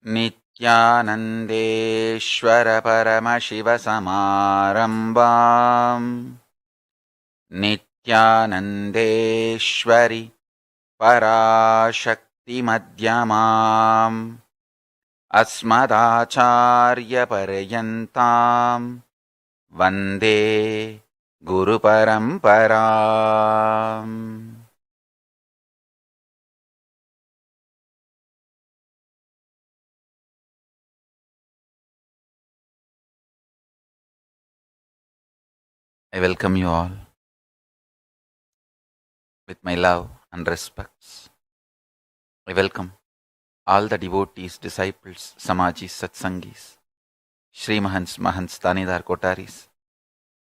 नित्यानन्देश्वर परमशिव समारम्भाम् नित्यानन्देश्वरि पराशक्तिमध्यमाम् अस्मदाचार्यपर्यन्ताम् वन्दे गुरुपरम्पराम्. I welcome you all with my love and respects. I welcome all the devotees, disciples, Samajis, Satsangis, Shri Mahants, Mahants, Tanidar, Kotaris,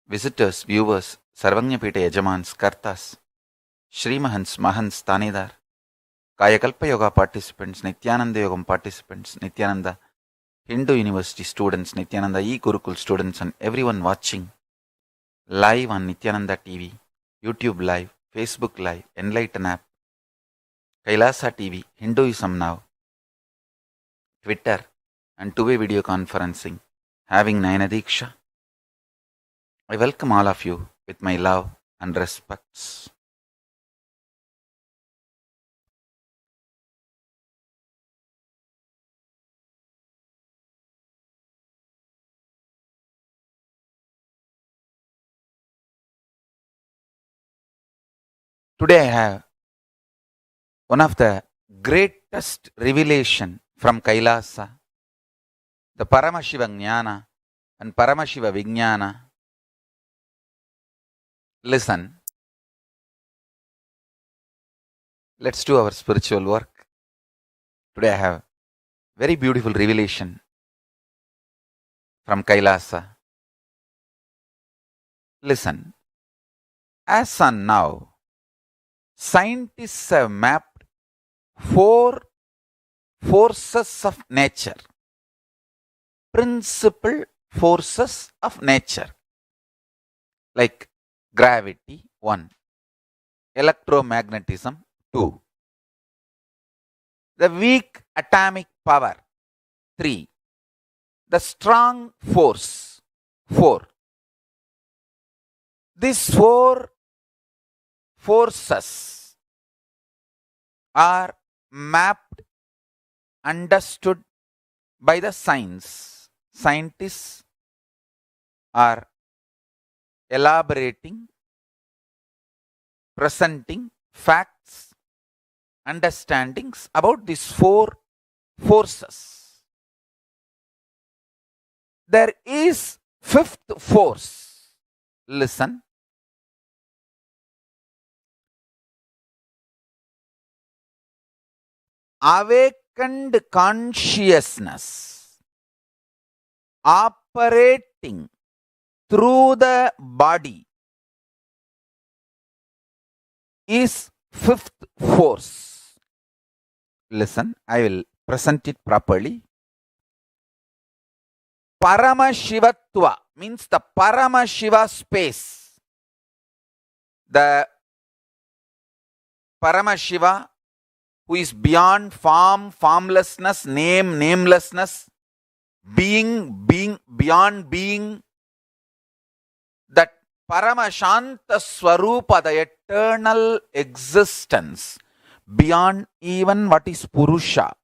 visitors, viewers, Sarvanyapita Yajamans, Kartas, Shri Mahants, Mahants, Tanidar, Kayakalpa Yoga participants, Nithyananda Yogam participants, Nithyananda Hindu University students, Nithyananda E-Gurukul students, and everyone watching live on Nithyananda TV, YouTube Live, Facebook Live, Enlighten App, Kailasa TV, Hinduism Now, Twitter, and two-way video conferencing, having Nayana Diksha. I welcome all of you with my love and respects. Today I have one of the greatest revelation from Kailasa, the Paramashiva Jnana and Paramashiva Vijnana. Listen, let's do our spiritual work. Today I have very beautiful revelation from Kailasa. Listen, as on now, scientists have mapped 4 forces of nature, principal forces of nature, like gravity 1, electromagnetism 2, the weak atomic power 3, the strong force 4. These 4 forces are mapped, understood by the science. Scientists are elaborating, presenting facts, understandings about these 4 forces. There is 5th force. Listen. Awakened consciousness operating through the body is 5th force. Listen, I will present it properly. Paramashivatva means the Paramashiva space. The Paramashiva who is beyond form, formlessness, name, namelessness, being, beyond being, that Paramashanta Swarupa, the eternal existence, beyond even what is Purusha.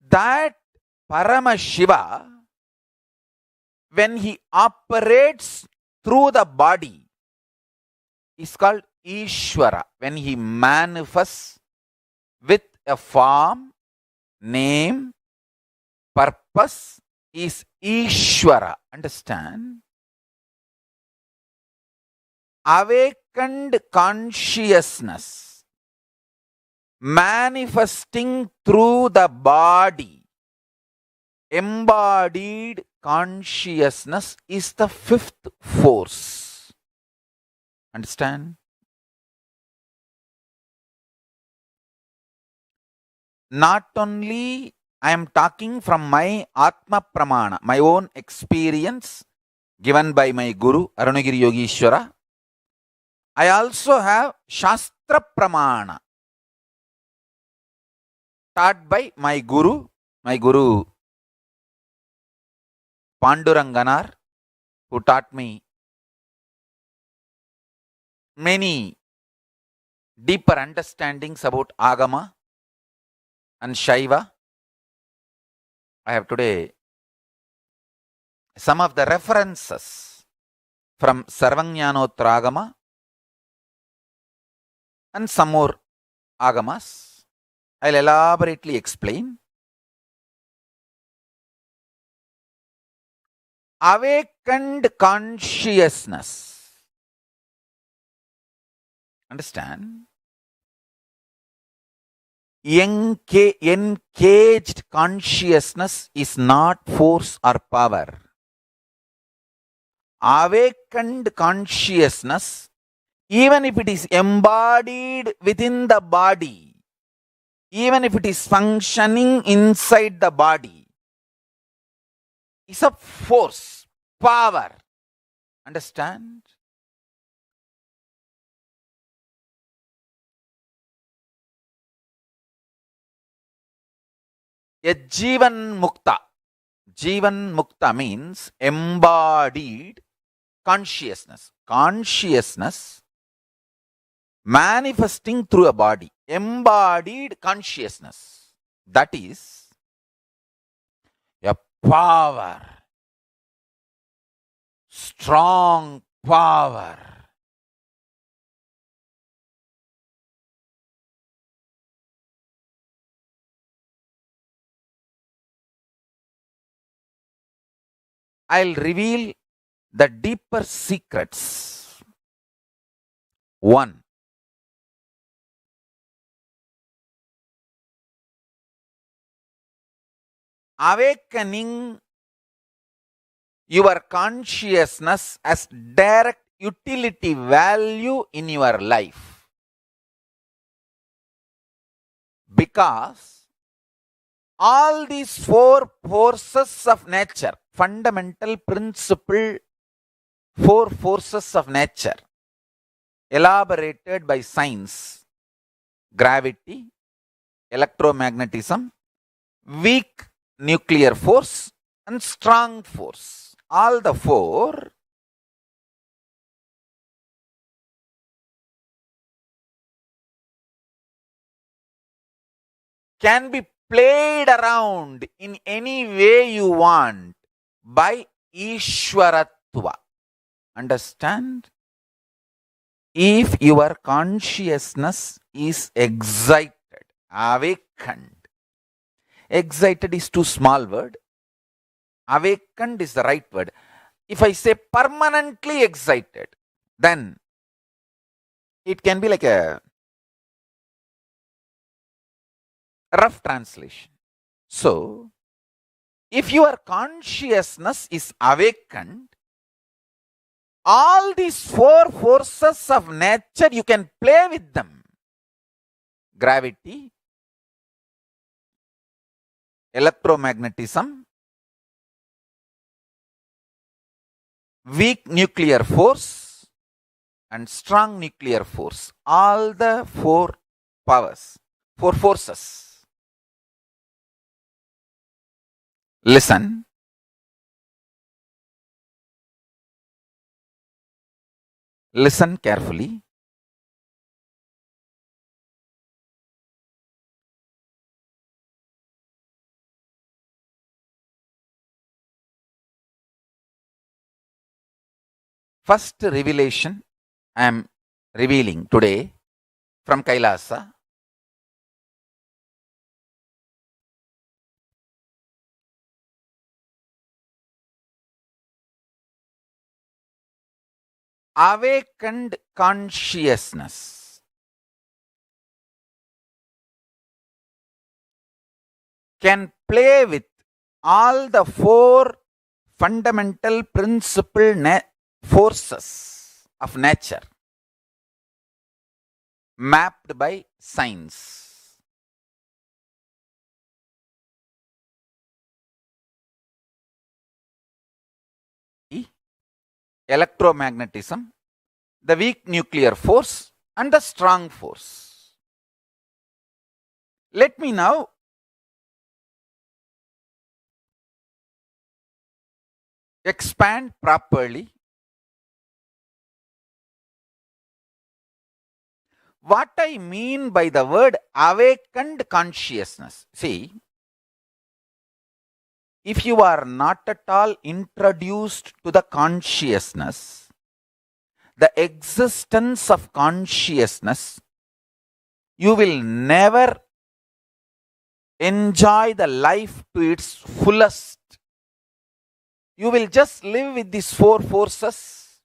That Paramashiva, when he operates through the body, is called Ishvara. When he manifests with a form, name, purpose, is Ishvara. Understand? Awakened consciousness manifesting through the body, embodied consciousness is the 5th force. Understand? Not only I am talking from my Atma Pramana, my own experience given by my Guru Arunagiri Yogishwara, I also have Shastra Pramana, taught by my Guru Panduranganar, who taught me many deeper understandings about Agama and Shaiva. I have today some of the references from Sarvajnanotragama and some more Agamas. I'll elaborately explain. Awakened consciousness. Understand? Engaged consciousness is not force or power. Awakened consciousness, even if it is embodied within the body, even if it is functioning inside the body, is a force, power. Understand? A Jivan Mukta. Jivan Mukta means embodied consciousness. Consciousness manifesting through a body. Embodied consciousness. That is a power. Strong power. I'll reveal the deeper secrets. 1. Awakening your consciousness as direct utility value in your life. Because all these 4 forces of nature, fundamental principle, 4 forces of nature, elaborated by science, gravity, electromagnetism, weak nuclear force, and strong force. All the 4 can be played around in any way you want by Ishwaratva. Understand? If your consciousness is excited, awakened. Excited is too small word. Awakened is the right word. If I say permanently excited, then it can be like a rough translation. So, if your consciousness is awakened, all these 4 forces of nature, you can play with them. Gravity, electromagnetism, weak nuclear force, and strong nuclear force. All the 4 powers, 4 forces. Listen. Listen carefully. First revelation I am revealing today from Kailasa. Awakened consciousness can play with all the 4 fundamental principle forces of nature mapped by science. Electromagnetism, the weak nuclear force, and the strong force. Let me now expand properly. What I mean by the word awakened consciousness, see, if you are not at all introduced to the consciousness, the existence of consciousness, you will never enjoy the life to its fullest. You will just live with these four forces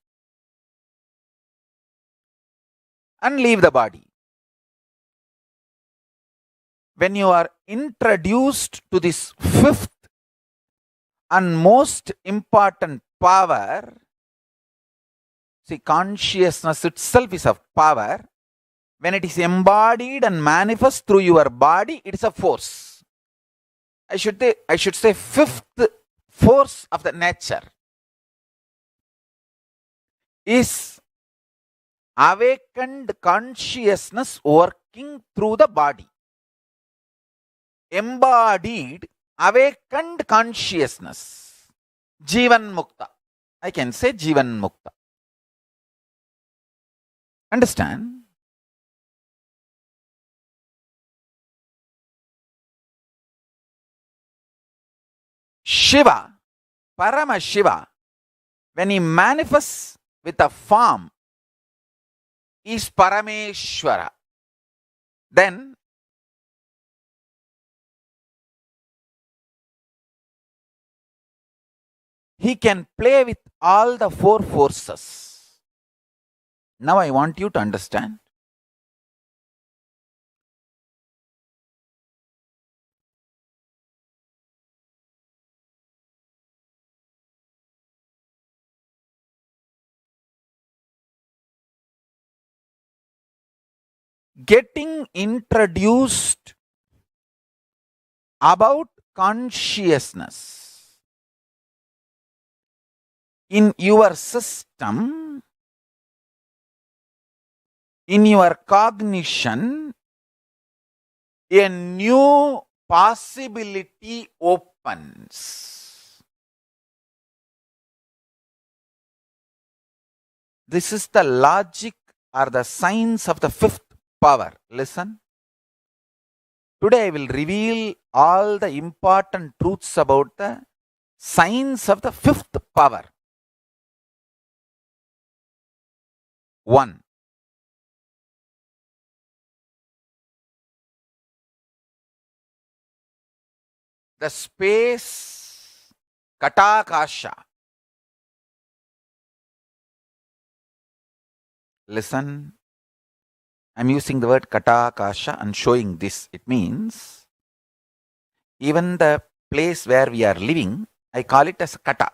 and leave the body. When you are introduced to this fifth and most important power, see, consciousness itself is a power. When it is embodied and manifest through your body, it is a force. I should say fifth force of the nature is awakened consciousness working through the body. Embodied, awakened consciousness. Jivan Mukta. I can say Jivan Mukta. Understand? Shiva, Paramashiva, when he manifests with a form, is Parameshwara. Then he can play with all the four forces. Now I want you to understand. Getting introduced about consciousness in your system, in your cognition, a new possibility opens. This is the logic or the science of the fifth power. Listen. Today I will reveal all the important truths about the science of the fifth power. 1. The space Katakasha. Listen. I'm using the word Katakasha and showing this. It means even the place where we are living, I call it as Kata.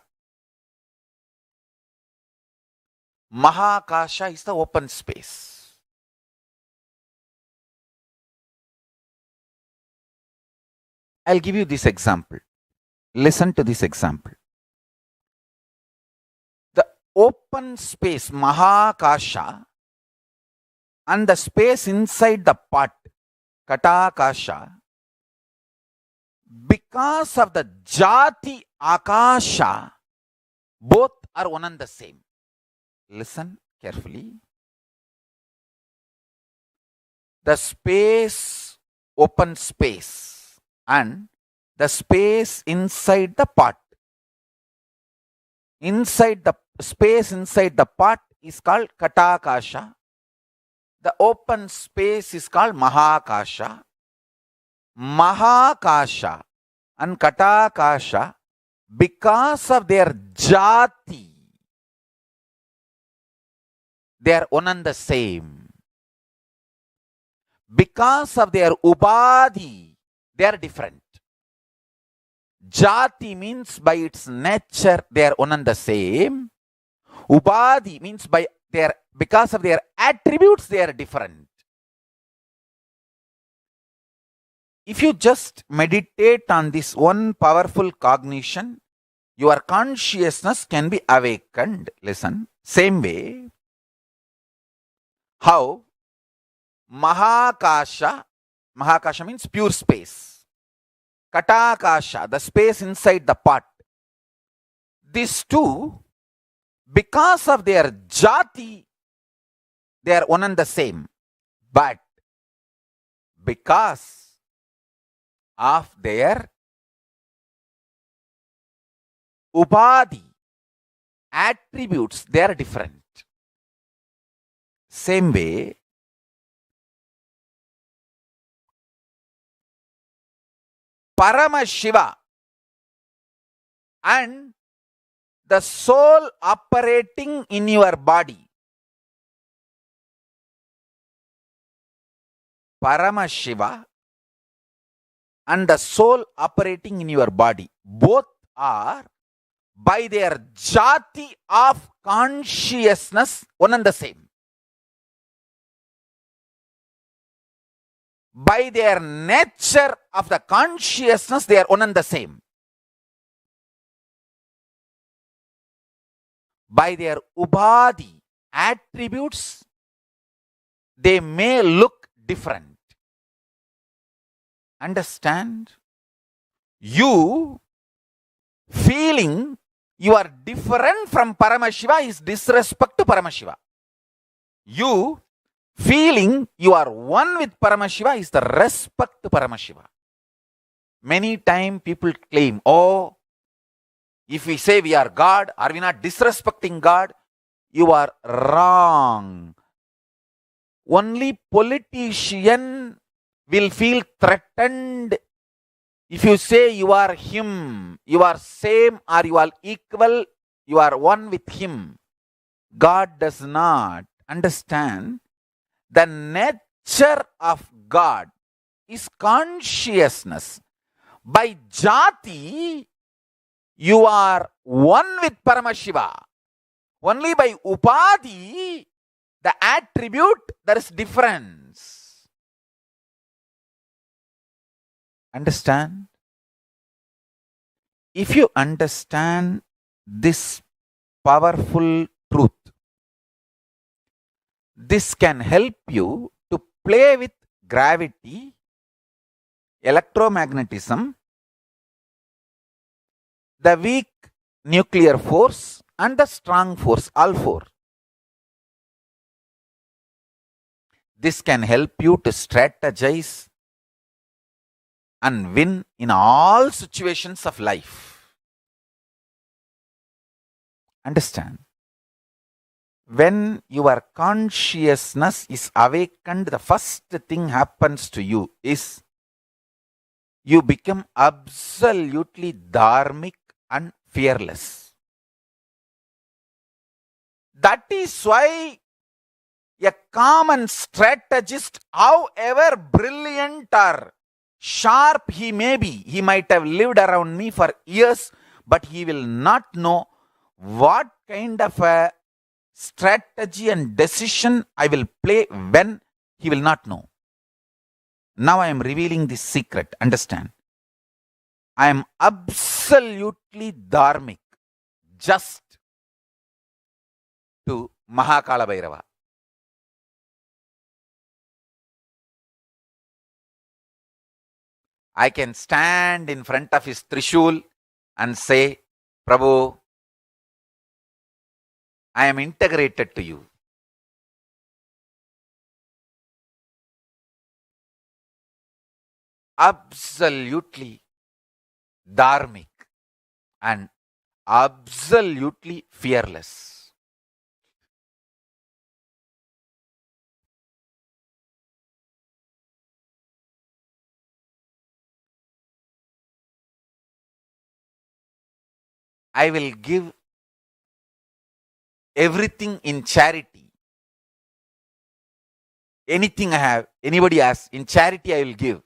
Maha Kasha is the open space. I'll give you this example. Listen to this example. The open space, Maha Kasha, and the space inside the pot, Katakasha, because of the Jati Akasha, both are one and the same. Listen carefully. The space, open space, and the space inside the pot. Inside the space inside the pot is called Katakasha. The open space is called Mahakasha. Mahakasha and Katakasha, because of their jati, they are one and the same. Because of their ubadhi, they are different. Jati means by its nature they are one and the same. Ubadhi means because of their attributes they are different. If you just meditate on this one powerful cognition, your consciousness can be awakened. Listen, same way, how Mahakasha means pure space. Katakasha, the space inside the pot. these two, because of their jati, they are one and the same. But because of their upadhi, attributes, they are different. Same way, Paramashiva and the soul operating in your body. Paramashiva and the soul operating in your body, both are by their jati of consciousness one and the same. By their nature of the consciousness, they are one and the same. By their ubadhi, attributes, they may look different. Understand? You feeling you are different from Paramashiva is disrespect to Paramashiva. You feeling you are one with Paramashiva is the respect to Paramashiva. Many times people claim, oh, if we say we are God, are we not disrespecting God? You are wrong. Only politician will feel threatened if you say you are him, you are same or you are equal, you are one with him. God does not understand. The nature of God is consciousness. By jati, you are one with Paramashiva. Only by upadhi, the attribute, there is difference. Understand? If you understand this powerful truth, this can help you to play with gravity, electromagnetism, the weak nuclear force and the strong force, all four. This can help you to strategize and win in all situations of life. Understand? When your consciousness is awakened, the first thing happens to you is you become absolutely dharmic and fearless. That is why a common strategist, however brilliant or sharp he may be, he might have lived around me for years, but he will not know what kind of a strategy and decision I will play when. He will not know. Now I am revealing this secret. Understand? I am absolutely dharmic, just to Maha KalaBhairava. I can stand in front of his Trishul and say, Prabhu, I am integrated to you. Absolutely dharmic and absolutely fearless. I will give everything in charity. Anything I have, anybody asks, in charity I will give.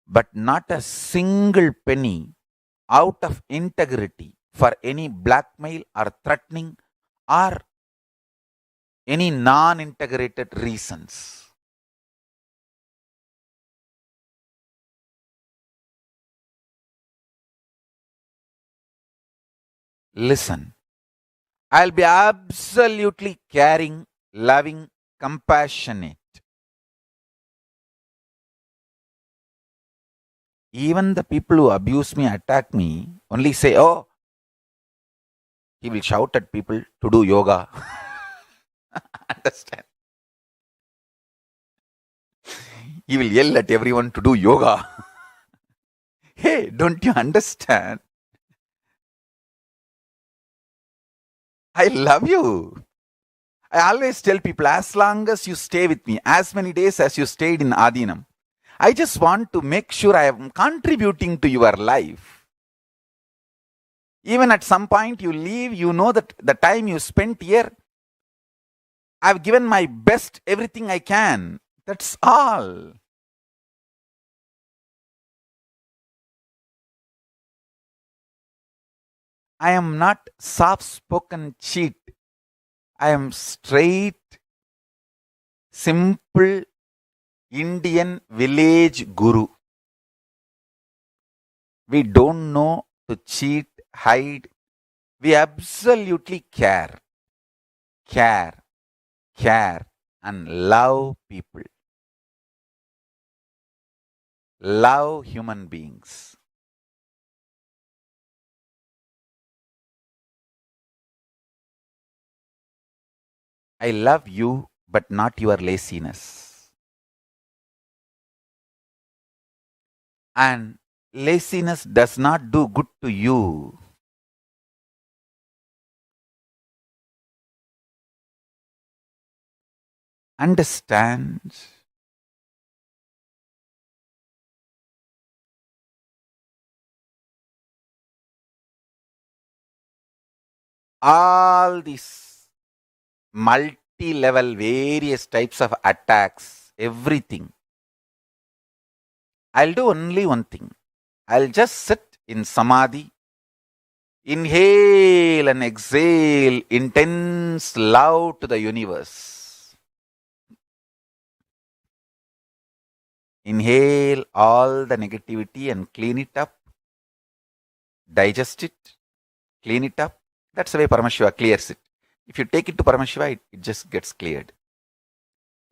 But not a single penny out of integrity for any blackmail or threatening or any non-integrated reasons. Listen, I'll be absolutely caring, loving, compassionate. Even the people who abuse me, attack me, only say, oh, He will shout at people to do yoga. Understand? He will yell at everyone to do yoga. Hey, don't you understand? I love you. I always tell people, as long as you stay with me, as many days as you stayed in Adinam, I just want to make sure I am contributing to your life. Even at some point you leave, you know that the time you spent here, I've given my best, everything I can. That's all. I am not soft-spoken cheat. I am straight, simple Indian village guru. We don't know to cheat, hide. We absolutely care, and love people. Love human beings. I love you, but not your laziness. And laziness does not do good to you. Understand? All these multi-level, various types of attacks, everything. I'll do only one thing. I'll just sit in samadhi, inhale and exhale intense love to the universe. Inhale all the negativity and clean it up, digest it, clean it up. That's the way Paramashiva clears it. If you take it to Paramashiva, it just gets cleared.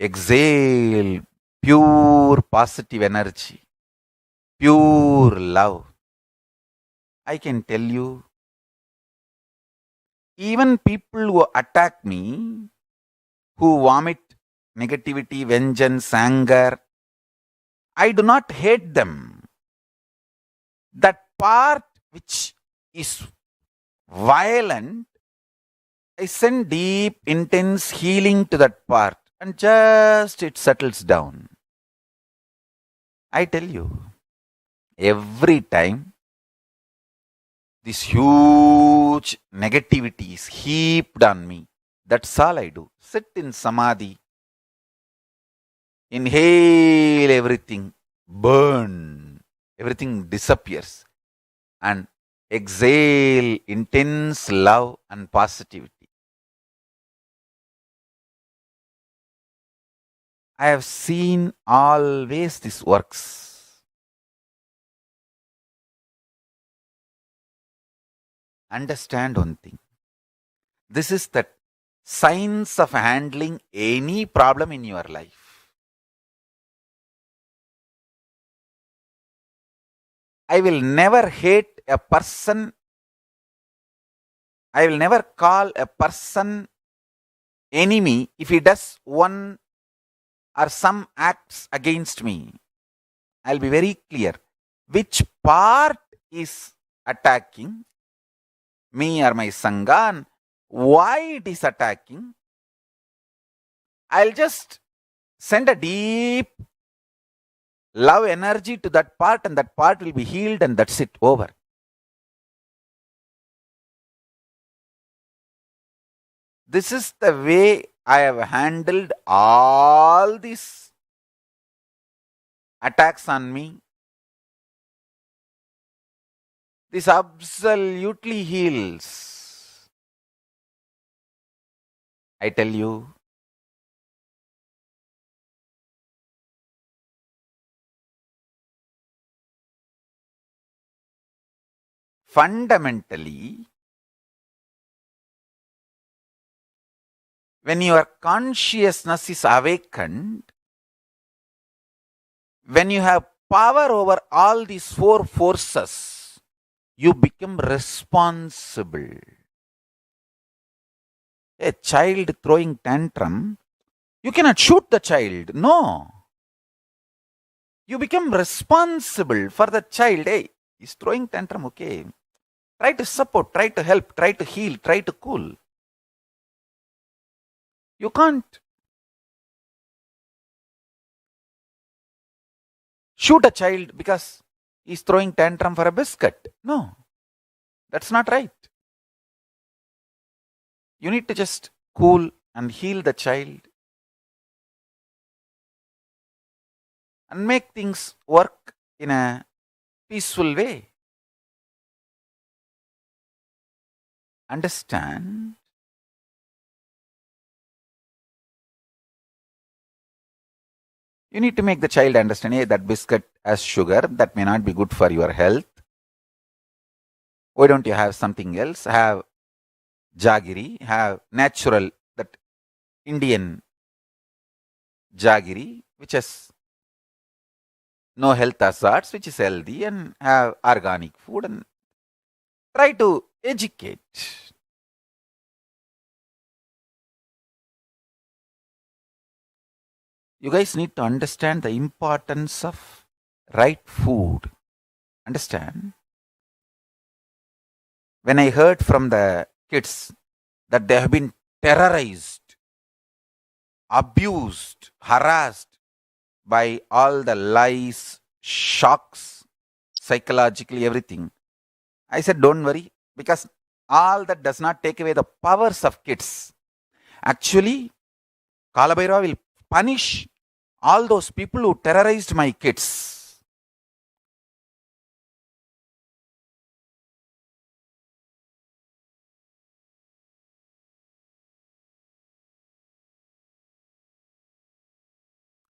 Exhale pure positive energy, pure love. I can tell you, even people who attack me, who vomit negativity, vengeance, anger, I do not hate them. That part which is violent, I send deep, intense healing to that part and just it settles down. I tell you, every time this huge negativity is heaped on me, that's all I do. Sit in samadhi, inhale everything, burn, everything disappears, and exhale intense love and positivity. I have seen always this works. Understand one thing. This is the science of handling any problem in your life. I will never hate a person. I will never call a person enemy if he does one or some acts against me. I'll be very clear. Which part is attacking me or my Sangha and why it is attacking? I'll just send a deep love energy to that part and that part will be healed and that's it, over. This is the way I have handled all these attacks on me. This absolutely heals. I tell you, fundamentally, when your consciousness is awakened, when you have power over all these four forces, you become responsible. A child throwing tantrum, you cannot shoot the child. No. You become responsible for the child. Hey, he's throwing tantrum, okay. Try to support, try to help, try to heal, try to cool. You can't shoot a child because he's throwing tantrum for a biscuit. No, that's not right. You need to just cool and heal the child and make things work in a peaceful way. Understand? You need to make the child understand, hey, that biscuit has sugar, that may not be good for your health. Why don't you have something else? Have jaggery, have natural, that Indian jaggery, which has no health hazards, which is healthy, and have organic food, and try to educate. You guys need to understand the importance of right food. Understand? When I heard from the kids that they have been terrorized, abused, harassed by all the lies, shocks, psychologically everything, I said, don't worry, because all that does not take away the powers of kids. Actually, KalaBhairava will punish all those people who terrorized my kids.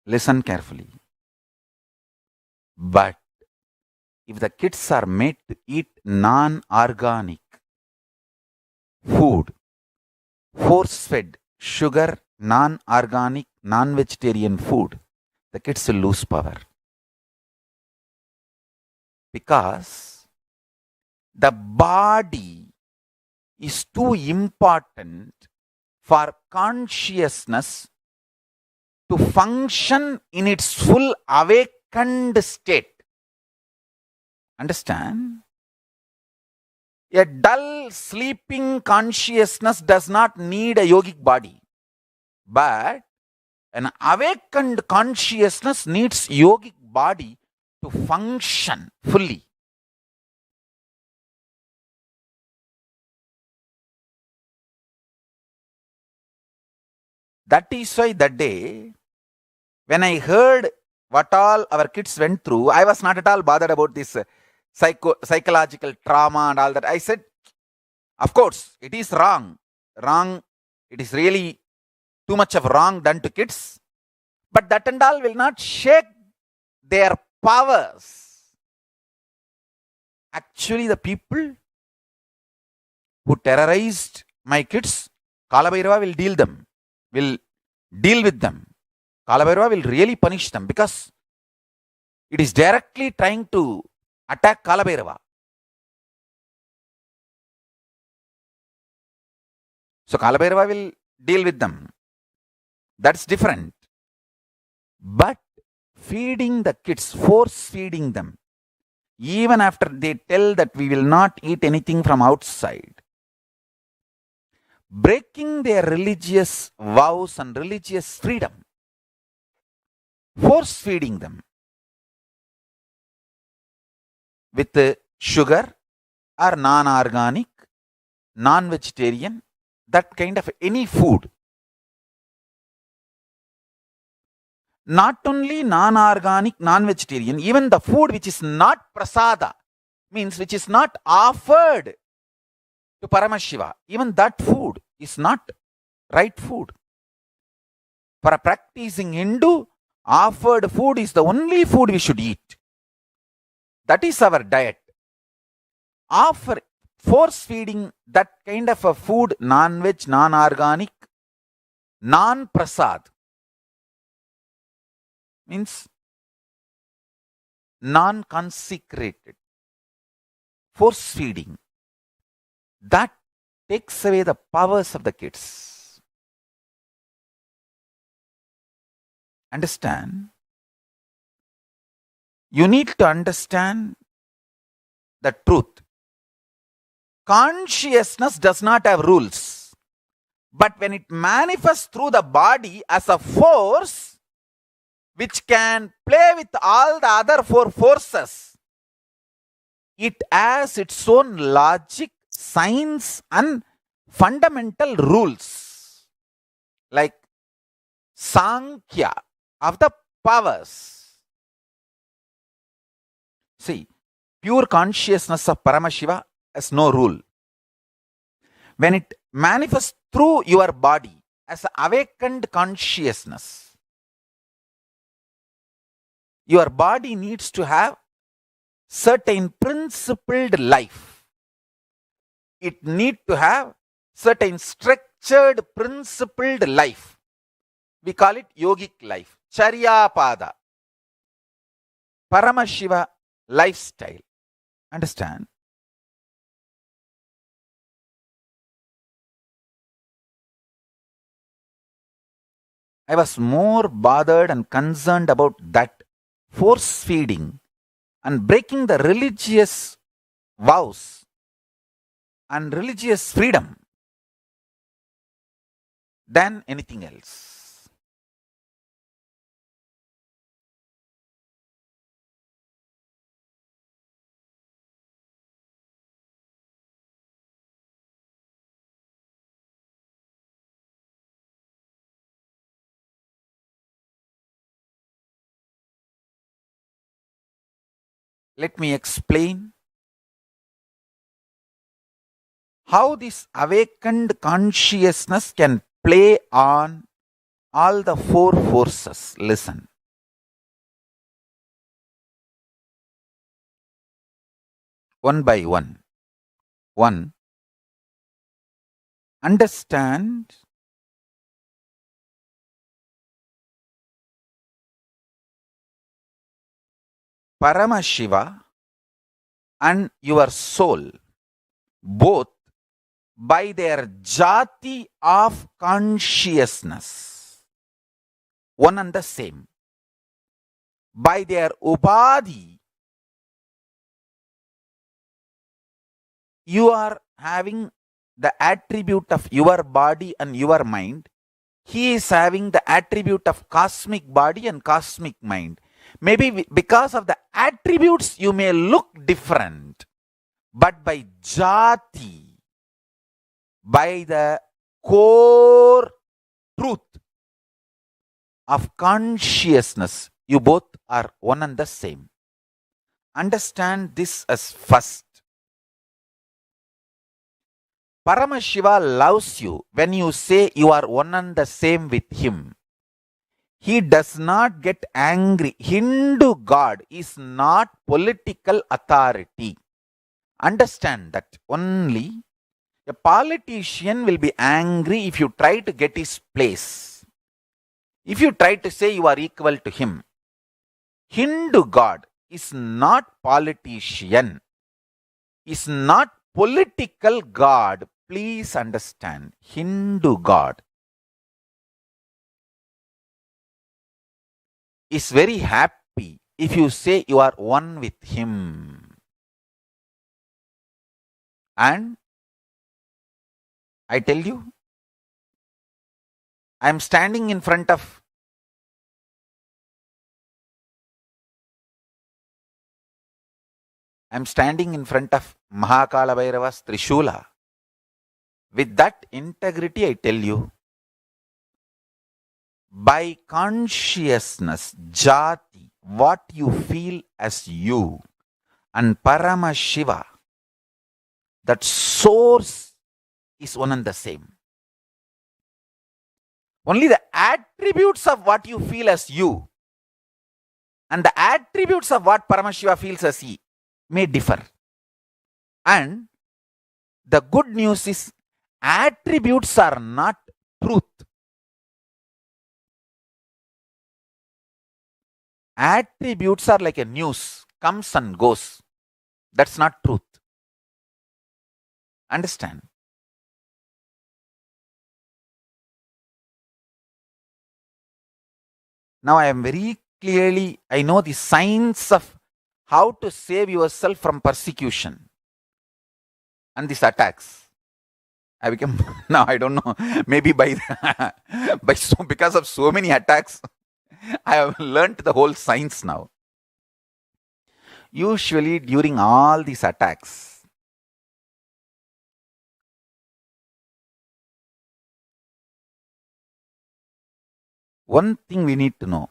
Listen carefully. But if the kids are made to eat non-organic food, force-fed, sugar, non-organic, non-vegetarian food, the kids will lose power. Because the body is too important for consciousness to function in its full awakened state. Understand? A dull, sleeping consciousness does not need a yogic body. But an awakened consciousness needs yogic body to function fully. That is why that day, when I heard what all our kids went through, I was not at all bothered about this psychological trauma and all that. I said, of course, it is wrong. It is really too much of wrong done to kids. But that and all will not shake their powers. Actually, the people who terrorized my kids, KalaBhairava will deal with them. KalaBhairava will really punish them because it is directly trying to attack KalaBhairava. So KalaBhairava will deal with them. That's different. But feeding the kids, force feeding them, even after they tell that we will not eat anything from outside, breaking their religious vows and religious freedom, force feeding them with sugar or non-organic, non-vegetarian, that kind of any food. Not only non-organic, non-vegetarian, even the food which is not prasada, means which is not offered to Paramashiva, even that food is not right food. For a practicing Hindu, offered food is the only food we should eat. That is our diet. Force feeding that kind of a food, non-veg, non-organic, non-prasad, means non-consecrated, force feeding, that takes away the powers of the kids. Understand? You need to understand the truth. Consciousness does not have rules. But when it manifests through the body as a force which can play with all the other four forces, it has its own logic, science, and fundamental rules, like Sankhya of the powers. See, pure consciousness of Paramashiva has no rule. When it manifests through your body as an awakened consciousness, your body needs to have certain principled life. It needs to have certain structured principled life. We call it yogic life, Charyapada, Paramashiva lifestyle. Understand? I was more bothered and concerned about that force feeding and breaking the religious vows and religious freedom than anything else. Let me explain how this awakened consciousness can play on all the four forces. Listen. One by one. One, understand Paramashiva and your soul, both by their jati of consciousness, one and the same. By their upadhi, you are having the attribute of your body and your mind. He is having the attribute of cosmic body and cosmic mind. Maybe because of the attributes you may look different, but by jati, by the core truth of consciousness, you both are one and the same. Understand this as first. Paramashiva loves you when you say you are one and the same with him. He does not get angry. Hindu God is not political authority. Understand that only a politician will be angry if you try to get his place. If you try to say you are equal to him. Hindu God is not politician. Is not political God. Please understand. Hindu God is very happy if you say you are one with him. And I tell you, I am standing in front of Maha KalaBhairava's Trishula. With that integrity, I tell you, by consciousness, jati, what you feel as you, and Paramashiva, that source is one and the same. Only the attributes of what you feel as you and the attributes of what Paramashiva feels as he may differ. And the good news is attributes are not truth. Attributes are like a news, comes and goes. That's not truth. Understand? Now I know the signs of how to save yourself from persecution and these attacks. I become, now I don't know, maybe because of so many attacks, I have learnt the whole science now. Usually during all these attacks, one thing we need to know.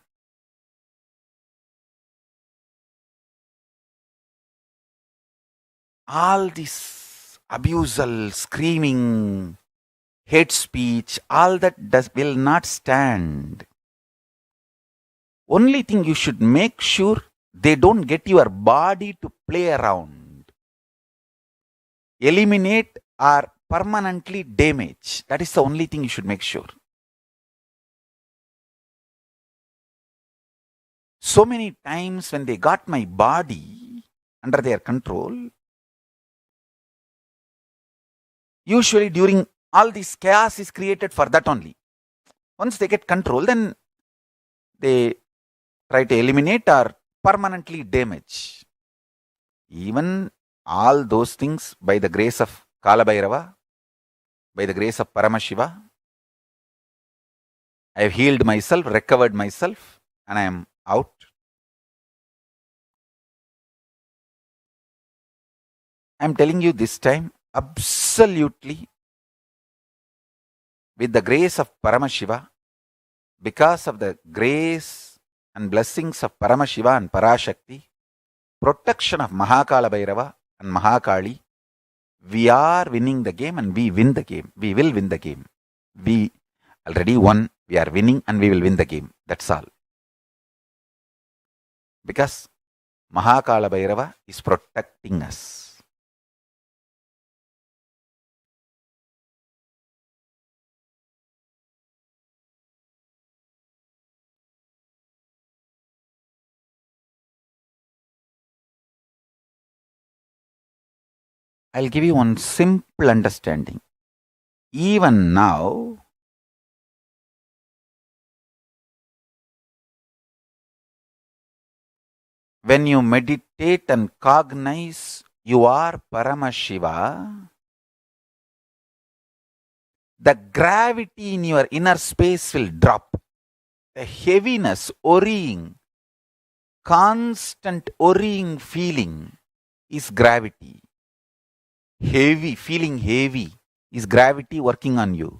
All this abusal, screaming, hate speech, all that will not stand. Only thing you should make sure they don't get your body to play around. Eliminate or permanently damage. That is the only thing you should make sure. So many times when they got my body under their control, usually during all this chaos is created for that only. Once they get control, then they try to eliminate or permanently damage. Even all those things, by the grace of KalaBhairava, by the grace of Paramashiva, I have healed myself, recovered myself, and I am out. I am telling you this time, absolutely, with the grace of Paramashiva, because of the grace and blessings of Paramashiva and Parashakti, protection of Maha KalaBhairava and Maha Kali, we are winning the game and we win the game. We will win the game. We already won, we are winning and we will win the game. That's all. Because Maha KalaBhairava is protecting us. I'll give you one simple understanding. Even now, when you meditate and cognize you are Paramashiva, the gravity in your inner space will drop. The heaviness, worrying, constant worrying feeling is gravity. Feeling heavy is gravity working on you.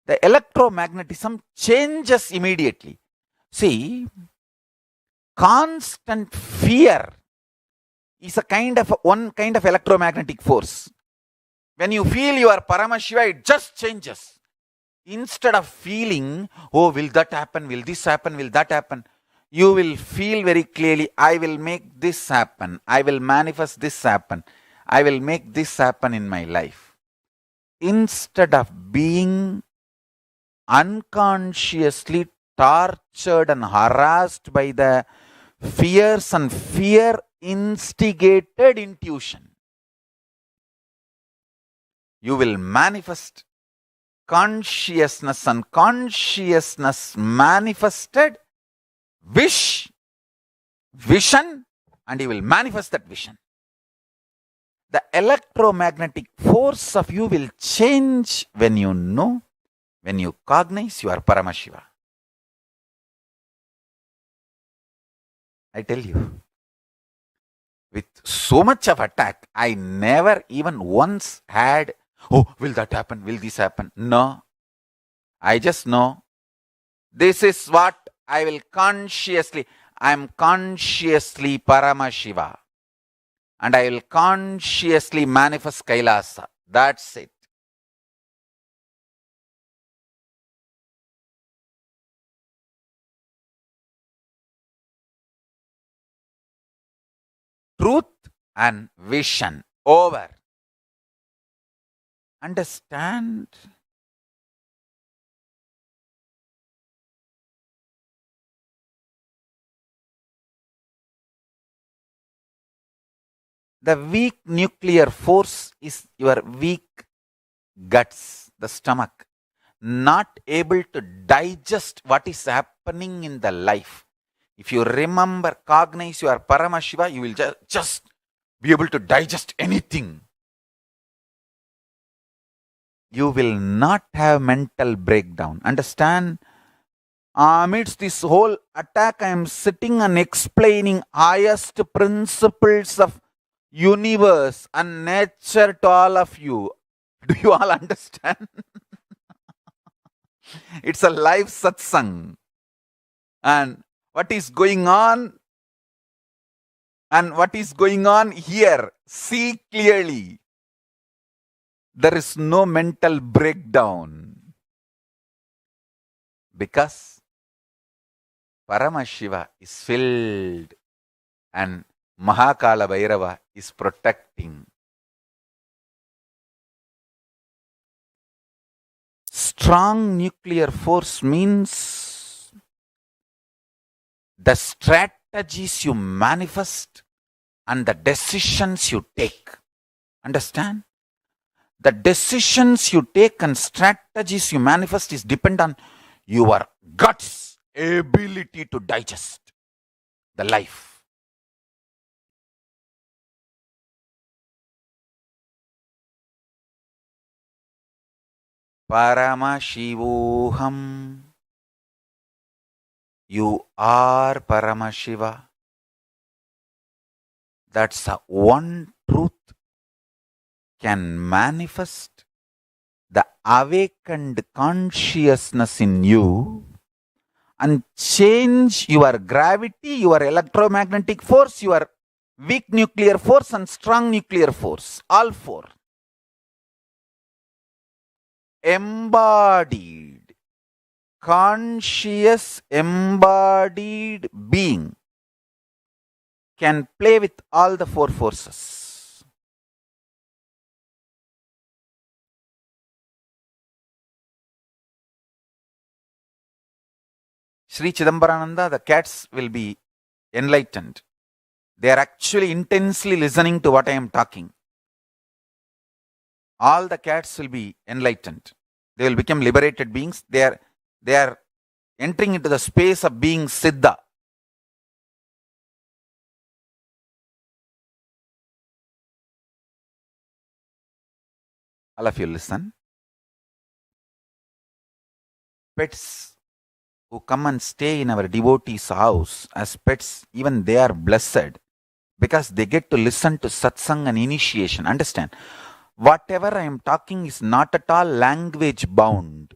The electromagnetism changes immediately. See, constant fear is one kind of electromagnetic force. When you feel you are Paramashiva, it just changes. Instead of feeling, oh, will that happen? Will this happen? Will that happen? You will feel very clearly, I will make this happen. I will manifest this happen. I will make this happen in my life. Instead of being unconsciously tortured and harassed by the fears and fear instigated intuition, you will manifest consciousness and consciousness manifested vision, and you will manifest that vision. The electromagnetic force of you will change when you know, when you cognize you are Paramashiva. I tell you, with so much of attack, I never even once had, oh, will that happen? Will this happen? No. I just know this is what I am consciously Paramashiva. And I will consciously manifest Kailasa. That's it. Truth and vision. Over. Understand? The weak nuclear force is your weak guts, the stomach. not able to digest what is happening in the life. If you remember, cognize your Paramashiva, you will just be able to digest anything. You will not have mental breakdown. Understand? Amidst this whole attack, I am sitting and explaining highest principles of universe and nature to all of you. Do you all understand? It's a live satsang. And what is going on? And what is going on here? See clearly. There is no mental breakdown. Because Paramashiva is filled and Maha KalaBhairava is protecting. Strong nuclear force means the strategies you manifest and the decisions you take. Understand? The decisions you take and strategies you manifest is depend on your guts ability to digest the life. Paramashivoham. You are Paramashiva. That's the one truth can manifest the awakened consciousness in you and change your gravity, your electromagnetic force, your weak nuclear force and strong nuclear force. All four. Embodied, conscious embodied being can play with all the four forces. Sri Chidambarananda, the cats will be enlightened. They are actually intensely listening to what I am talking. All the cats will be enlightened. They will become liberated beings. They are entering into the space of being Siddha. All of you listen. Pets who come and stay in our devotees' house as pets, even they are blessed because they get to listen to satsang and initiation. Understand? Whatever I am talking is not at all language bound.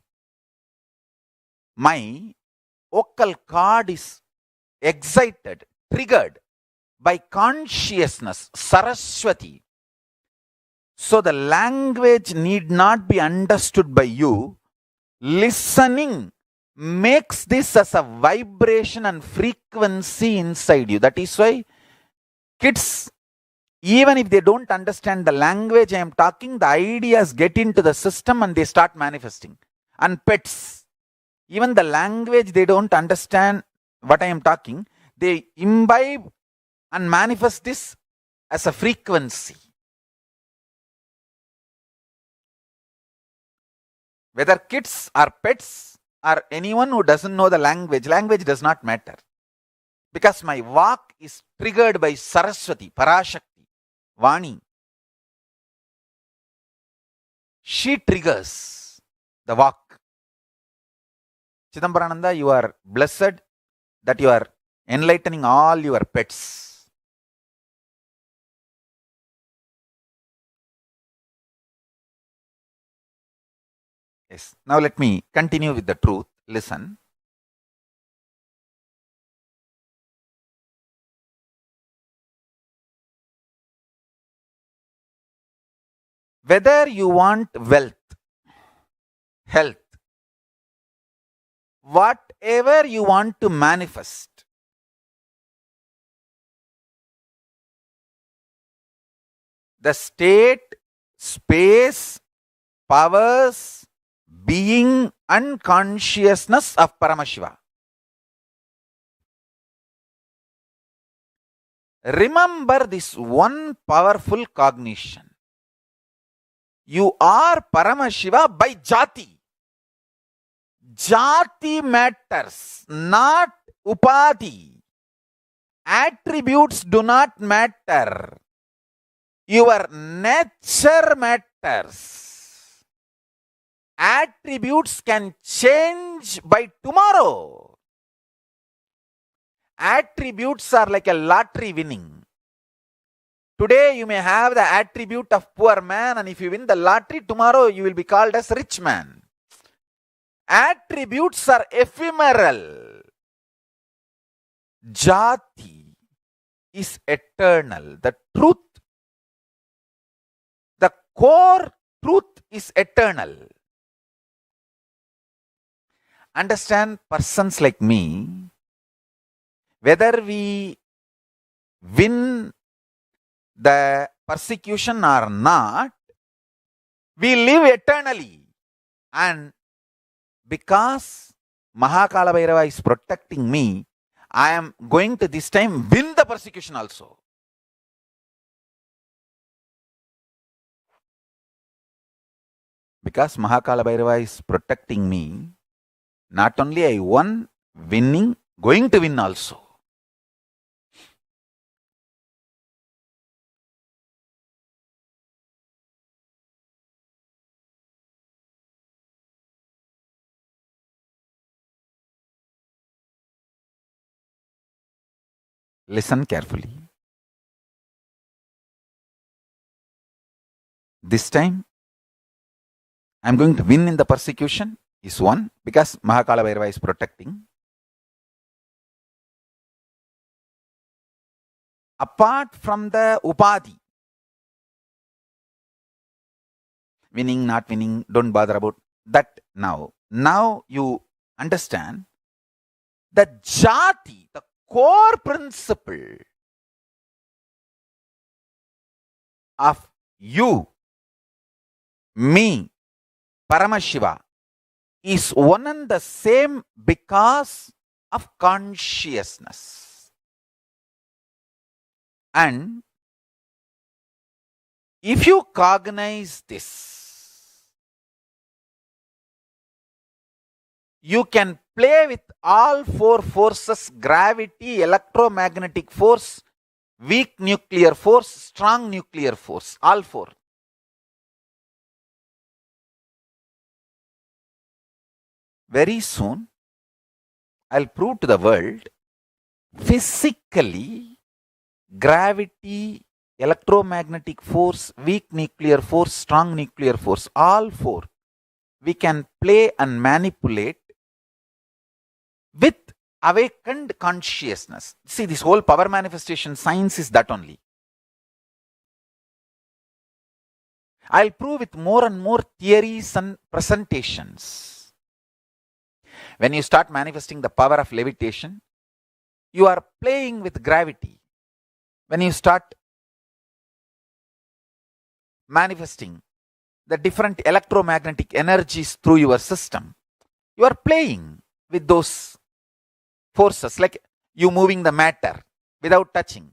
My vocal cord is excited, triggered by consciousness, Saraswati. So the language need not be understood by you. Listening makes this as a vibration and frequency inside you. That is why kids, even if they don't understand the language I am talking, the ideas get into the system and they start manifesting. And pets, even the language they don't understand what I am talking, they imbibe and manifest this as a frequency. Whether kids or pets or anyone who doesn't know the language does not matter. Because my walk is triggered by Saraswati, Parashakti, Vani. She triggers the walk. Chidambarananda, you are blessed that you are enlightening all your pets. Yes. Now let me continue with the truth. Listen. Whether you want wealth, health, whatever you want to manifest, the state, space, powers, being and consciousness of Paramashiva. Remember this one powerful cognition. You are Paramashiva by Jati. Jati matters, not upadhi. Attributes do not matter. Your nature matters. Attributes can change by tomorrow. Attributes are like a lottery winning. Today you may have the attribute of poor man, and if you win the lottery, tomorrow you will be called as rich man. Attributes are ephemeral. Jati is eternal. The truth, the core truth is eternal. Understand, persons like me, whether we win the persecution or not, we live eternally. And because Maha KalaBhairava is protecting me, I am going to this time win the persecution also. Because Maha KalaBhairava is protecting me, not only I won, winning, going to win also. Listen carefully. This time, I am going to win in the persecution is one, because Maha KalaBhairava is protecting. Apart from the upadhi, winning, not winning, don't bother about that now. Now you understand the jati, the core principle of you, me, Paramashiva is one and the same because of consciousness. And if you cognize this, you can play with all four forces: gravity, electromagnetic force, weak nuclear force, strong nuclear force, all four. Very soon, I'll prove to the world physically, gravity, electromagnetic force, weak nuclear force, strong nuclear force, all four, we can play and manipulate with awakened consciousness. See, this whole power manifestation science is that only. I'll prove with more and more theories and presentations. When you start manifesting the power of levitation, you are playing with gravity. When you start manifesting the different electromagnetic energies through your system, you are playing with those forces, like you moving the matter without touching,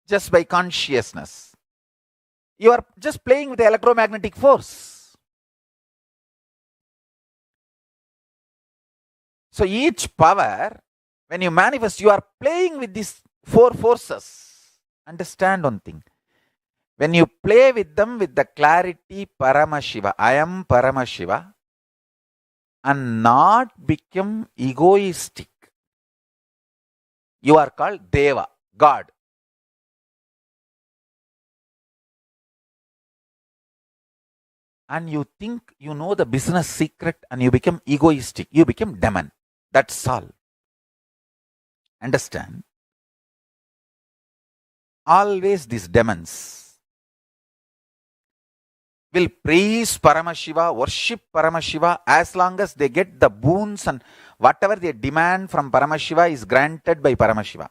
just by consciousness. You are just playing with the electromagnetic force. So each power, when you manifest, you are playing with these four forces. Understand one thing. When you play with them with the clarity, Paramashiva, I am Paramashiva, and not become egoistic, you are called Deva, God. And you think you know the business secret and you become egoistic, you become demon. That's all. Understand? Always these demons will praise Paramashiva, worship Paramashiva, as long as they get the boons and whatever they demand from Paramashiva is granted by Paramashiva.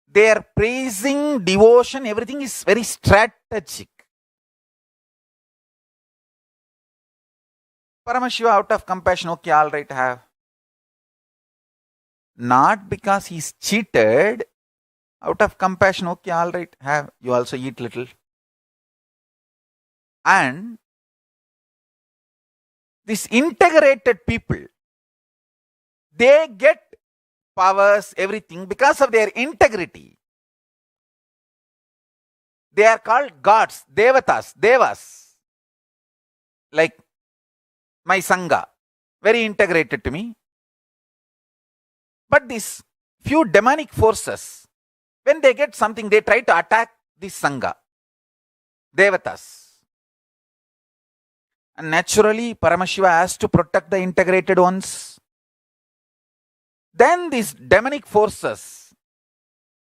Their praising, devotion, everything is very strategic. Paramashiva, out of compassion, okay, all right, have. Not because he's cheated, out of compassion, okay, all right, have. You also eat little. And These integrated people, they get powers, everything because of their integrity. They are called gods, devatas, devas. Like my Sangha, very integrated to me. But these few demonic forces, when they get something, they try to attack this Sangha, devatas. And naturally, Paramashiva has to protect the integrated ones. Then these demonic forces,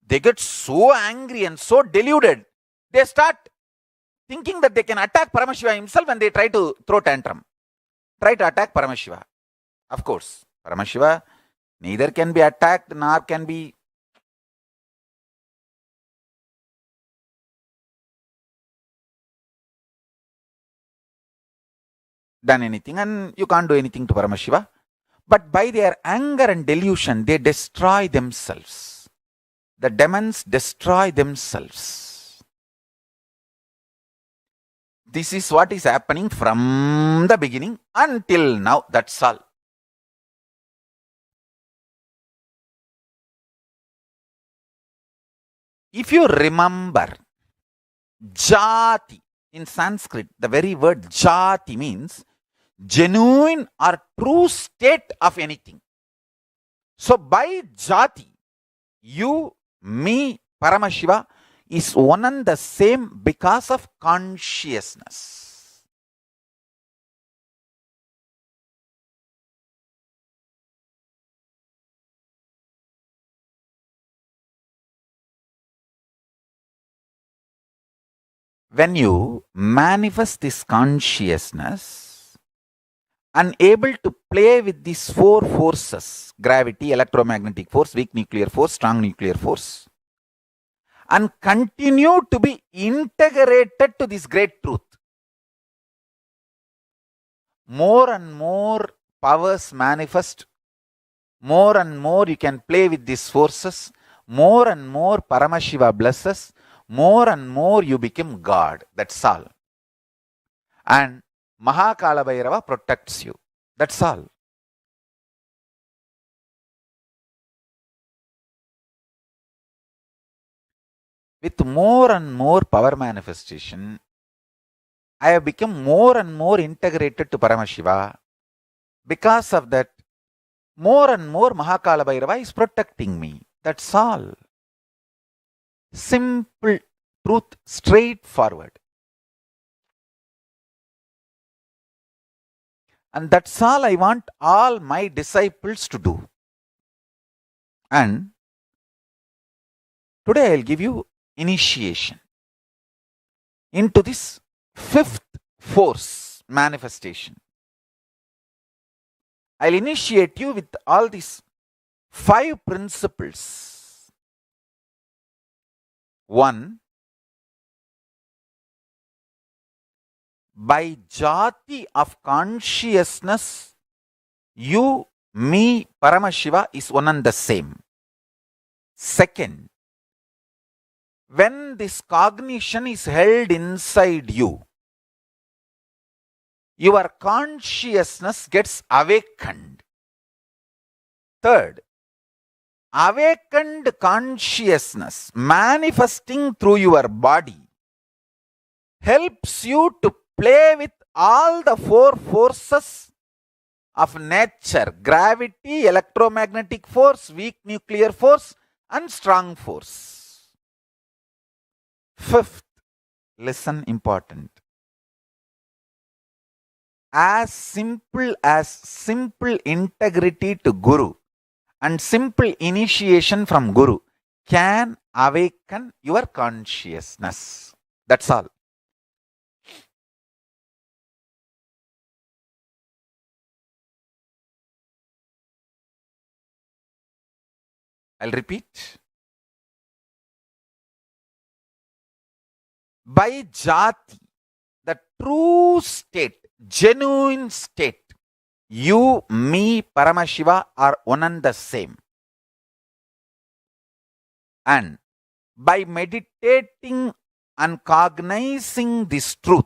they get so angry and so deluded, they start thinking that they can attack Paramashiva himself and they try to throw tantrum. Try to attack Paramashiva. Of course, Paramashiva neither can be attacked nor can be done anything, and you can't do anything to Paramashiva. But by their anger and delusion, they destroy themselves. The demons destroy themselves. This is what is happening from the beginning until now. That's all. If you remember, jati in Sanskrit, the very word jati means genuine or true state of anything. So by jati, you, me, Paramashiva is one and the same because of consciousness. When you manifest this consciousness, unable to play with these four forces, gravity, electromagnetic force, weak nuclear force, strong nuclear force, and continue to be integrated to this great truth, more and more powers manifest, more and more you can play with these forces, more and more Paramashiva blesses, more and more you become God. That's all. And Maha KalaBhairava protects you. That's all. With more and more power manifestation, I have become more and more integrated to Paramashiva. Because of that, more and more Maha KalaBhairava is protecting me. That's all. Simple truth, straightforward. And that's all I want all my disciples to do. And today I'll give you initiation into this fifth force manifestation. I'll initiate you with all these 5 principles. 1. By jati of consciousness, you, me, Paramashiva is one and the same. 2nd, when this cognition is held inside you, your consciousness gets awakened. 3rd, awakened consciousness manifesting through your body helps you to play with all the 4 forces of nature: gravity, electromagnetic force, weak nuclear force, and strong force. 5th, listen, important. As simple integrity to Guru and simple initiation from Guru can awaken your consciousness. That's all. I'll repeat. By jati, the true state, genuine state, you, me, Paramashiva are one and the same. And by meditating and cognizing this truth,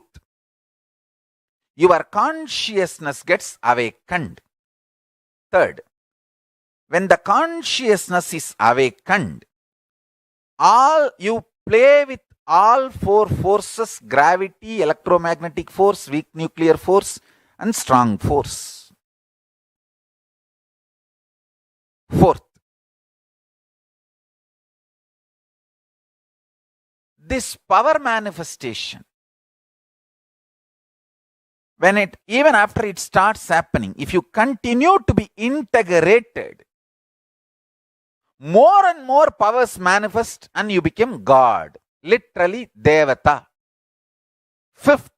your consciousness gets awakened. Third, when the consciousness is awakened, you play with all four forces: gravity, electromagnetic force, weak nuclear force, and strong force. Fourth, this power manifestation, even after it starts happening, if you continue to be integrated, more and more powers manifest and you become God, literally Devata. Fifth,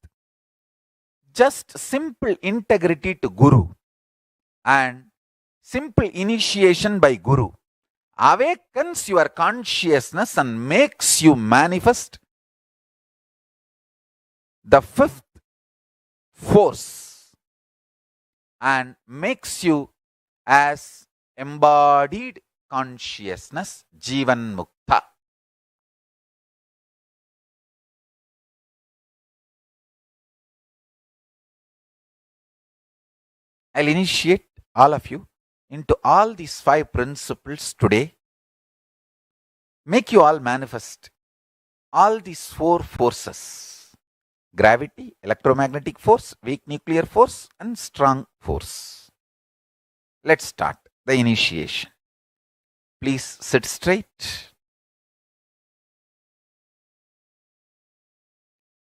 just simple integrity to Guru and simple initiation by Guru awakens your consciousness and makes you manifest the fifth force and makes you as embodied consciousness, Jivan Mukta. I'll initiate all of you into all these 5 principles today. Make you all manifest all these 4 forces: gravity, electromagnetic force, weak nuclear force, and strong force. Let's start the initiation. Please sit straight.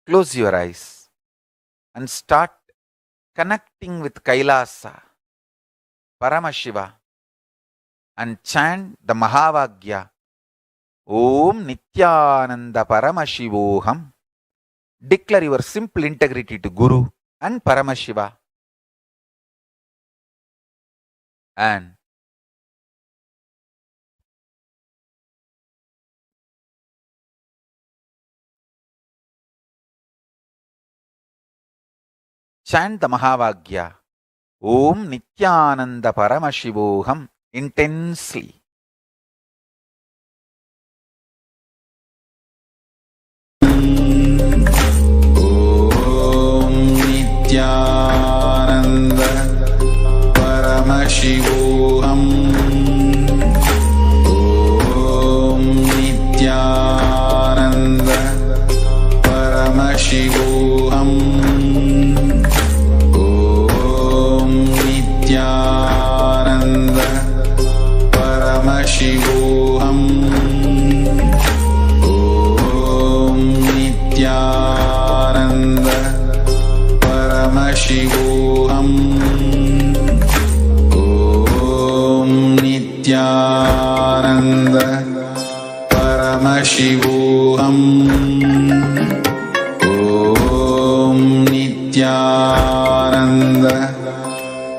Close your eyes and start connecting with Kailasa, Paramashiva, and chant the Mahavagya, Om Nithyananda Paramashivoham. Declare your simple integrity to Guru and Paramashiva. And chant the Mahavagya, Om Nithyananda Paramashivoham, intensely. Nithyananda Paramashivoham. Om Nithyananda Paramashivoham. Om Nithyananda Paramashivoham. Om Nithyananda Paramashivoham. Om Nithyananda Paramashivoham. Om Nithyananda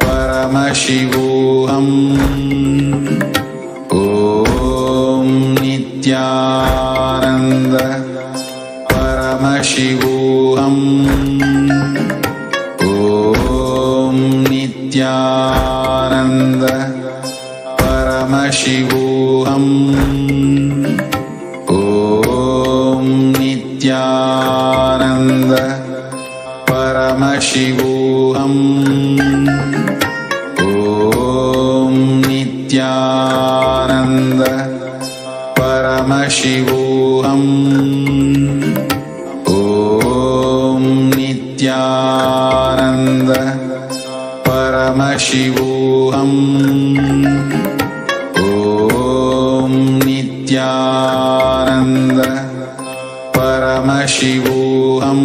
Paramashivoham. Om Nithyananda Paramashivoham. Om Nithyananda Paramashivoham. Om Nithyananda Paramashivoham. Om Nithyananda Paramashivoham. Om Nithyananda Paramashivoham. Om Nithyananda Paramashivoham.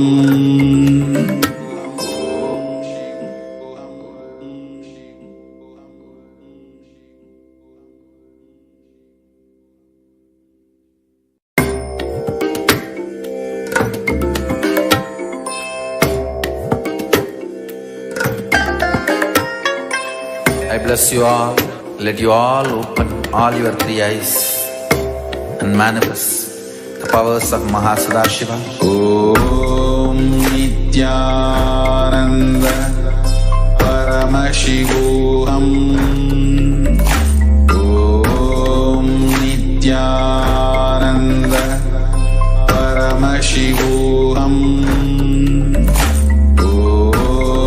I bless you all. Let you all open all your 3 eyes and manifest the powers of Maha KalaBhairava. Om Nithyananda Paramashivoham. Om Nithyananda Paramashivoham. Om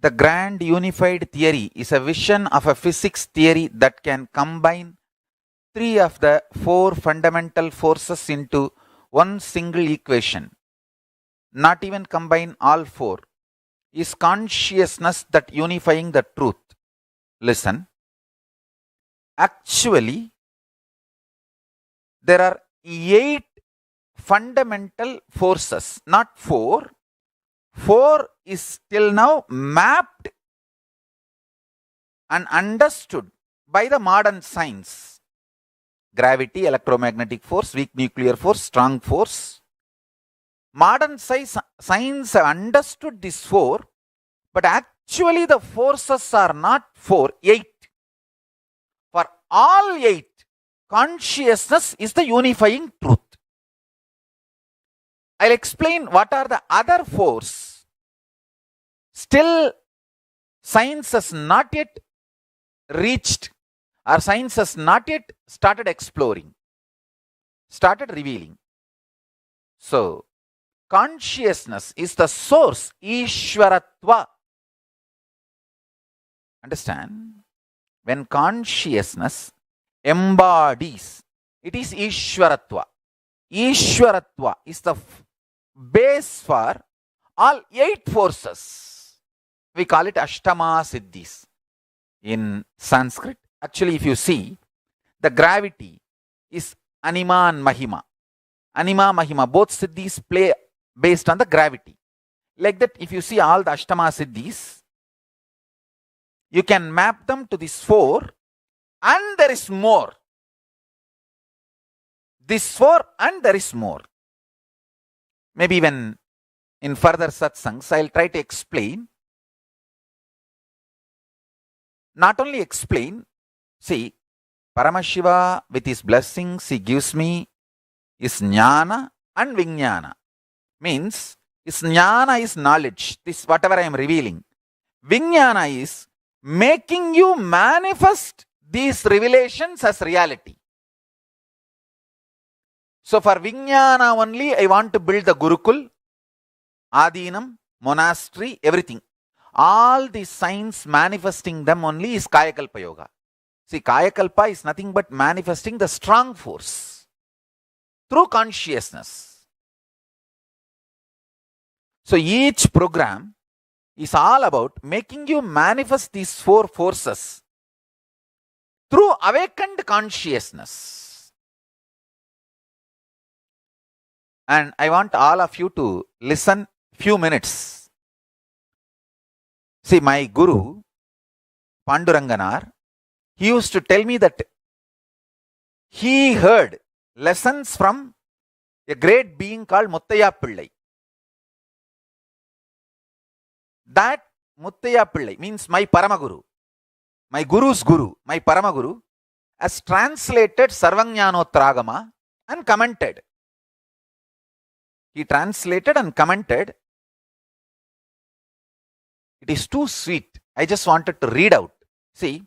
The grand unified theory is a vision of a physics theory that can combine three of the four fundamental forces into one single equation, not even combine all four. Is consciousness that unifying the truth? Listen. Actually, there are 8 fundamental forces, not 4. 4 is till now mapped and understood by the modern science. Gravity, electromagnetic force, weak nuclear force, strong force. Modern science have understood these 4, but actually the forces are not 4, 8. For all 8, consciousness is the unifying truth. I'll explain what are the other 4s. Still, science has not yet reached, or science has not yet started exploring, started revealing. So, consciousness is the source, Ishwaratva. Understand? When consciousness embodies, it is Ishwaratva. Ishwaratva is the base for all 8 forces. We call it Ashtama Siddhis in Sanskrit. Actually, if you see, the gravity is Anima and Mahima. Anima, Mahima, both Siddhis play based on the gravity. Like that, if you see all the Ashtama Siddhis, you can map them to these 4, and there is more. This 4 and there is more. Maybe when in further satsangs, I'll try to explain. Not only explain, see, Paramashiva with his blessings he gives me is jnana and vijnana. Means, is jnana is knowledge, this whatever I am revealing. Vijnana is making you manifest these revelations as reality. So for Vijnana only, I want to build the Gurukul, Adinam, monastery, everything. All the signs manifesting them only is Kayakalpa Yoga. See, Kayakalpa is nothing but manifesting the strong force through consciousness. So each program is all about making you manifest these 4 forces through awakened consciousness. And I want all of you to listen few minutes. See, my guru, Panduranganar, he used to tell me that he heard lessons from a great being called Muttaya Pillai. That Muttaya Pillai means my Paramaguru, my guru's guru, my Paramaguru, has translated Sarvajnanotragama and commented. He translated and commented. It is too sweet. I just wanted to read out. See,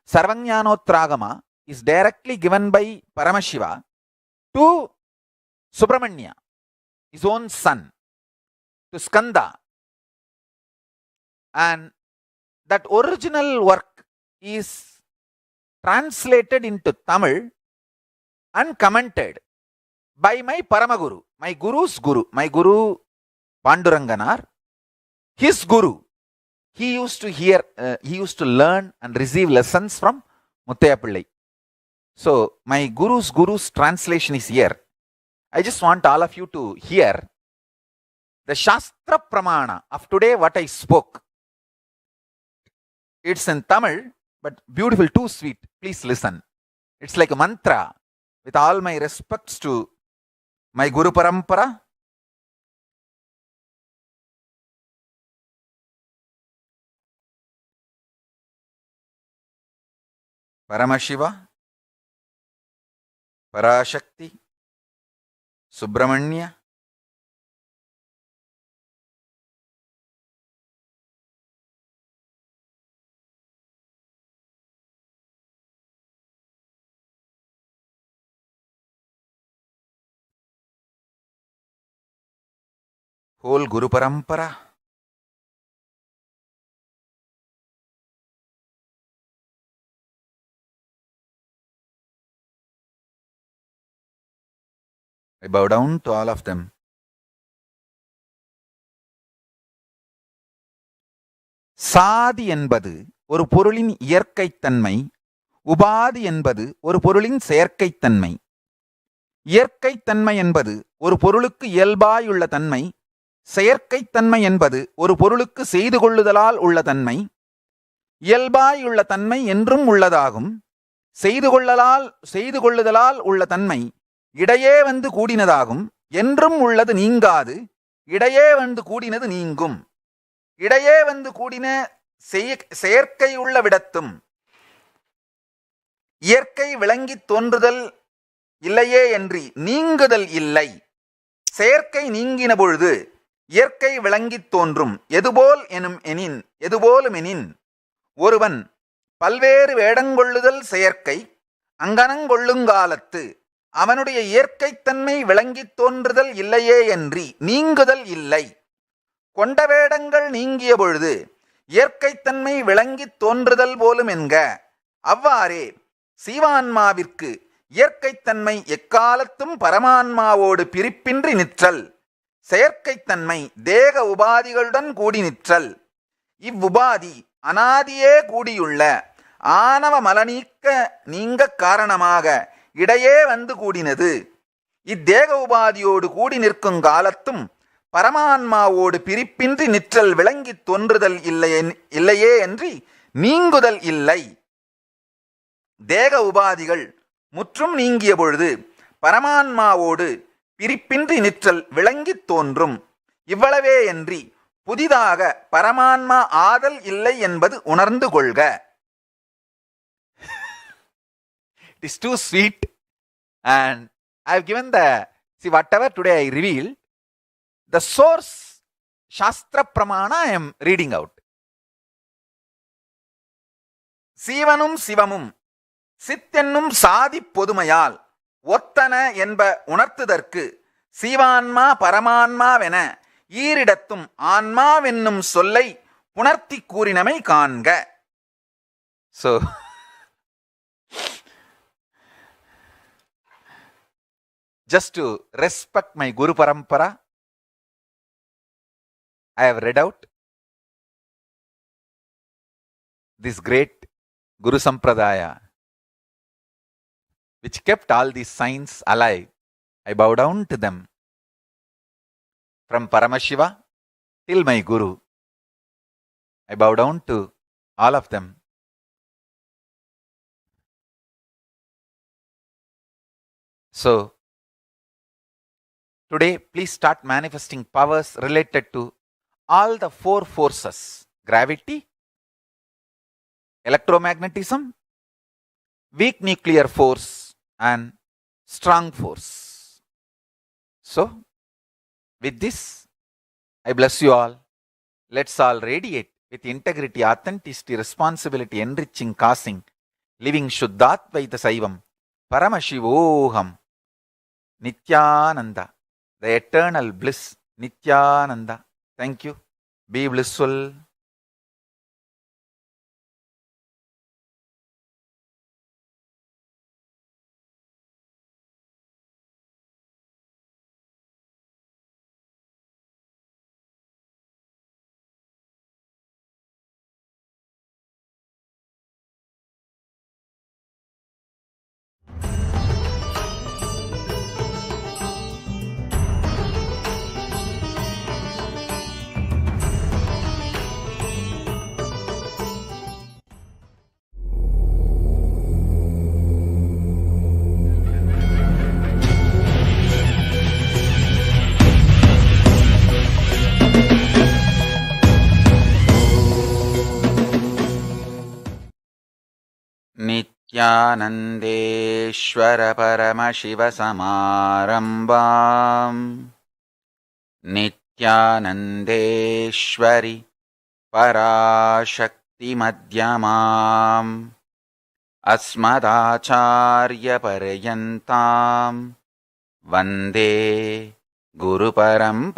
Sarvajnanotragama is directly given by Paramashiva to Subramanya, his own son, to Skanda. And that original work is translated into Tamil and commented by my Paramaguru, my guru's guru, my guru Panduranganar, his guru. He used to hear, he used to learn and receive lessons from Muttaya Pillai. So, my guru's translation is here. I just want all of you to hear the Shastra Pramana of today, what I spoke. It's in Tamil, but beautiful, too sweet. Please listen. It's like a mantra. With all my respects to my Guru Parampara, Paramashiva, Parashakti, Subramanya, whole Guru Parampara, I bow down to all of them. சாதி என்பது ஒரு பொருளின் இயற்கைத்தன்மை, உபாதி என்பது ஒரு பொருளின் செயற்கைத்தன்மை. இயற்கைத்தன்மை என்பது ஒரு பொருளுக்கு இயல்பாயுள்ள தன்மை, செயற்கைத்தன்மை என்பது ஒரு பொருளுக்கு செய்து கொள்ளுதலால் உள்ள தன்மை. இயல்பாயுள்ள தன்மை என்றும் உள்ளதாகும். செய்து கொள்ளுதலால் உள்ள தன்மை இடையே வந்து கூடினதாகும். என்றும் உள்ளது நீங்காது, இடையே வந்து கூடினது நீங்கும். இடையே வந்து கூடின செயற்கை உள்ள விடத்தும் இயற்கை விளங்கித் தோன்றுதல் இல்லையே என்று நீங்குதல் இல்லை. செயற்கை நீங்கின பொழுது இயற்கை விளங்கித் தோன்றும். எதுபோலுமெனின் ஒருவன் பல்வேறு வேடங்கொள்ளுதல் செயற்கை அங்கனங்கொள்ளுங்காலத்து அவனுடைய இயற்கைத்தன்மை விளங்கித் தோன்றுதல் இல்லையே என்று நீங்குதல் இல்லை. கொண்ட வேடங்கள் நீங்கிய பொழுது இயற்கைத்தன்மை விளங்கித் தோன்றுதல் போலும் என்க. அவ்வாறே சீவான்மாவிற்கு இயற்கைத்தன்மை எக்காலத்தும் பரமான்மாவோடு பிரிப்பின்றி நிற்றல், செயற்கைத்தன்மை தேக உபாதிகளுடன் கூடி நிற்றல். இவ்வுபாதி அனாதியே கூடியுள்ள ஆணவ மலநீக்க நீங்க காரணமாக இடையே வந்து கூடினது. இத்தேக உபாதியோடு கூடி நிற்கும் காலத்தும் பரமான்மாவோடு பிரிப்பின்றி நிற்றல் விளங்கித் தோன்றுதல் இல்லையே என்று நீங்குதல் இல்லை. தேக உபாதிகள் முற்றும் நீங்கிய பொழுது பரமான்மாவோடு பிரிப்பின்றி நிற்றல் விளங்கித் தோன்றும். இவ்வளவே என்று புதிதாக பரமான்மா ஆதல் இல்லை என்பது உணர்ந்து கொள்க. It is too sweet, and I have given whatever today I revealed, the source Shastra Pramana I am reading out. சீவனும் சிவமும் சித்தென்னும் சாதி பொதுமையால் ஒத்தன என்ப உணர்த்துதற்கு சீவான்மா பரமான்மாவென ஈரிடத்தும் ஆன்மாவென்னும் சொல்லை புணர்த்தி கூறினமை காண்க. So just to respect my Guru Parampara, I have read out this great Guru Sampradaya which kept all these signs alive. I bow down to them. From Paramashiva till my Guru, I bow down to all of them. So, today, please start manifesting powers related to all the four forces: gravity, electromagnetism, weak nuclear force, and strong force. So, with this, I bless you all. Let's all radiate with integrity, authenticity, responsibility, enriching, causing, living Shuddhatvaita Saivam, Paramashivoham, Nithyananda, the eternal bliss, Nithyananda. Thank you. Be blissful. नित्यानन्देश्वर Paramshiva समारम्भाम् नित्यानन्देश्वरि पराशक्ति मध्यमाम् अस्मदाचार्य पर्यन्ताम् वन्दे गुरुपरम्पराम्.